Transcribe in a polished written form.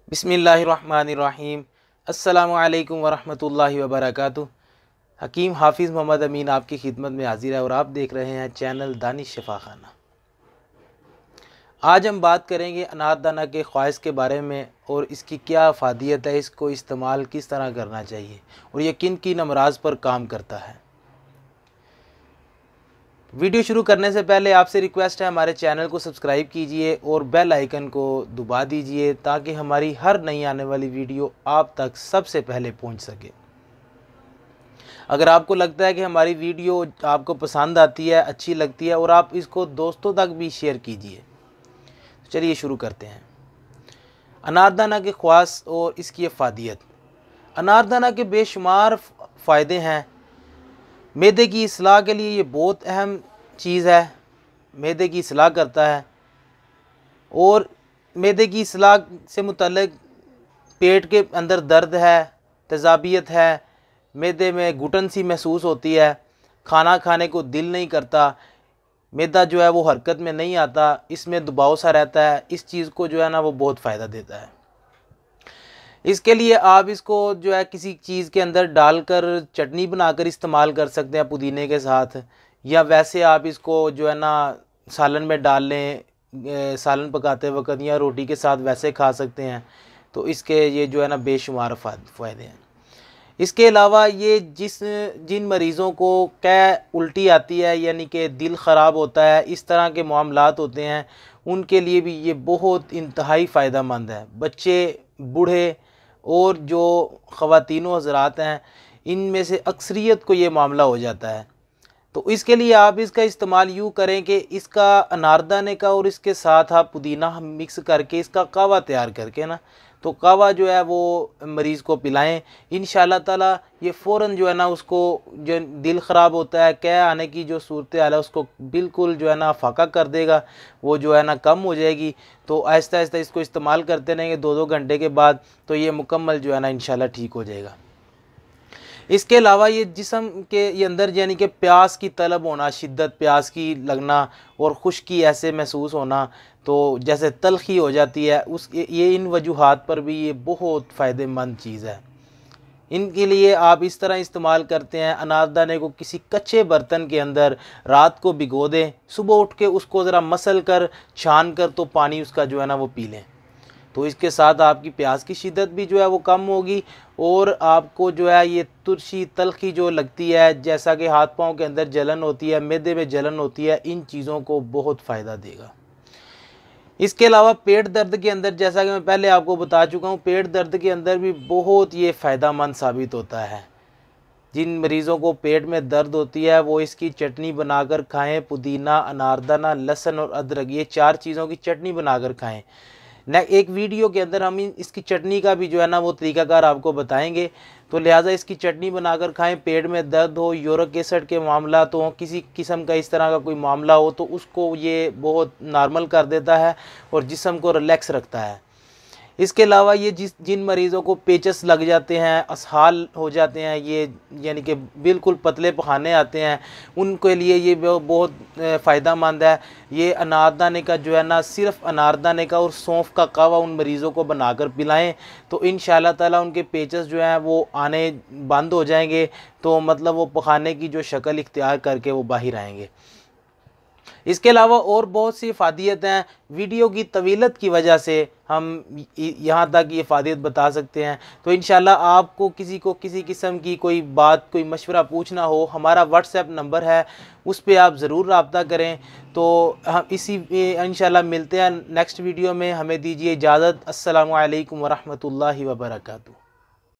बिस्मिल्लाहिर्रहमानिर्रहीम। अस्सलामु अलैकुम वरहमतुल्लाहि वबरकातुहू। हकीम हाफिज़ मोहम्मद अमीन आपकी खिदमत में हाजिर है और आप देख रहे हैं चैनल दानिश शिफा खाना। आज हम बात करेंगे अनारदाना के ख़्वाइश के बारे में और इसकी क्या फ़ायदियत है, इसको इस्तेमाल किस तरह करना चाहिए और ये किन किन अमराज पर काम करता है। वीडियो शुरू करने से पहले आपसे रिक्वेस्ट है, हमारे चैनल को सब्सक्राइब कीजिए और बेल आइकन को दबा दीजिए ताकि हमारी हर नई आने वाली वीडियो आप तक सबसे पहले पहुंच सके। अगर आपको लगता है कि हमारी वीडियो आपको पसंद आती है, अच्छी लगती है और आप इसको दोस्तों तक भी शेयर कीजिए। तो चलिए शुरू करते हैं। अनारदाना के ख़्वास और इसकी अफादियत। अनारदाना के बेशुमार फ़ायदे हैं। मैदे की इस्लाह के लिए ये बहुत अहम चीज़ है। मैदे की इस्लाह करता है और मैदे की इस्लाह से मुतल्लिक़ पेट के अंदर दर्द है, तेज़ाबियत है, मैदे में घुटन सी महसूस होती है, खाना खाने को दिल नहीं करता, मैदा जो है वो हरकत में नहीं आता, इसमें दबाव सा रहता है, इस चीज़ को जो है ना वो बहुत फ़ायदा देता है। इसके लिए आप इसको जो है किसी चीज़ के अंदर डालकर चटनी बनाकर इस्तेमाल कर सकते हैं पुदीने के साथ, या वैसे आप इसको जो है ना सालन में डाल लें, सालन पकाते वक्त या रोटी के साथ वैसे खा सकते हैं। तो इसके ये जो है ना बेशुमार फ़ायदे हैं। इसके अलावा ये जिन मरीज़ों को उल्टी आती है, यानी कि दिल ख़राब होता है, इस तरह के मामलात होते हैं, उनके लिए भी ये बहुत इंतहाई फ़ायदेमंद है। बच्चे, बूढ़े और जो ख़वातीन हज़रात हैं, इनमें से अक्सरियत को ये मामला हो जाता है। तो इसके लिए आप इसका इस्तेमाल यूँ करें कि इसका अनारदाने का और इसके साथ आप पुदीना मिक्स करके इसका कावा तैयार करके ना, तो कावा जो है वो मरीज़ को पिलाएं। इंशाअल्लाह ताला ये फ़ौरन जो है ना उसको जो दिल ख़राब होता है, कह आने की जो सूरत हाल है, उसको बिल्कुल जो है ना फाका कर देगा, वो जो है ना कम हो जाएगी। तो आहिस्ता आहिस्ता इसको इस्तेमाल करते रहेंगे 2-2 घंटे के बाद, तो ये मुकम्मल जो है ना इंशाअल्लाह ठीक हो जाएगा। इसके अलावा ये जिस्म के ये अंदर यानी कि प्यास की तलब होना, शिद्दत प्यास की लगना और खुश्की ऐसे महसूस होना, तो जैसे तलखी हो जाती है, ये इन वजूहात पर भी ये बहुत फ़ायदेमंद चीज़ है। इनके लिए आप इस तरह इस्तेमाल करते हैं, अनारदाने को किसी कच्चे बर्तन के अंदर रात को भिगो दें, सुबह उठ के उसको ज़रा मसल कर छान कर तो पानी उसका जो है ना वो पी लें। तो इसके साथ आपकी प्यास की शिद्दत भी जो है वो कम होगी और आपको जो है ये तुरशी तलखी जो लगती है, जैसा कि हाथ पाँव के अंदर जलन होती है, मैदे में जलन होती है, इन चीज़ों को बहुत फ़ायदा देगा। इसके अलावा पेट दर्द के अंदर, जैसा कि मैं पहले आपको बता चुका हूँ, पेट दर्द के अंदर भी बहुत ये फ़ायदेमंद साबित होता है। जिन मरीज़ों को पेट में दर्द होती है वो इसकी चटनी बनाकर खाएं। पुदीना, अनारदाना, लहसुन और अदरक, ये 4 चीज़ों की चटनी बनाकर खाएं। एक वीडियो के अंदर हम इसकी चटनी का भी जो है ना वो तरीक़ाकार आपको बताएंगे। तो लिहाजा इसकी चटनी बनाकर खाएं। पेट में दर्द हो, यूरिक एसिड के मामला तो किसी किस्म का इस तरह का कोई मामला हो, तो उसको ये बहुत नॉर्मल कर देता है और जिस्म को रिलैक्स रखता है। इसके अलावा ये जिन मरीज़ों को पेचस लग जाते हैं, असहाल हो जाते हैं, ये यानी कि बिल्कुल पतले पखाने आते हैं, उनके लिए ये बहुत फ़ायदेमंद है। ये अनारदाने का जो है ना, सिर्फ़ अनारदाने का और सौंफ का कावा उन मरीज़ों को बनाकर पिलाएं, तो इंशाअल्लाह ताला उनके पेचस जो हैं वो आने बंद हो जाएंगे। तो मतलब वो पखाने की जो शक्ल इख्तियार करके वो बाहर आएंगे। इसके अलावा और बहुत सी फ़ायदियत हैं। वीडियो की तवीलत की वजह से हम यहाँ तक ये फ़ायदियत बता सकते हैं। तो इंशाअल्लाह आपको किसी किस्म की कोई बात, कोई मशवरा पूछना हो, हमारा व्हाट्सएप नंबर है, उस पर आप ज़रूर रब्ता करें। तो हम इसी इंशाअल्लाह मिलते हैं नेक्स्ट वीडियो में। हमें दीजिए इजाज़त। अस्सलामु अलैकुम वरहमतुल्लाहि वबरकातुहू।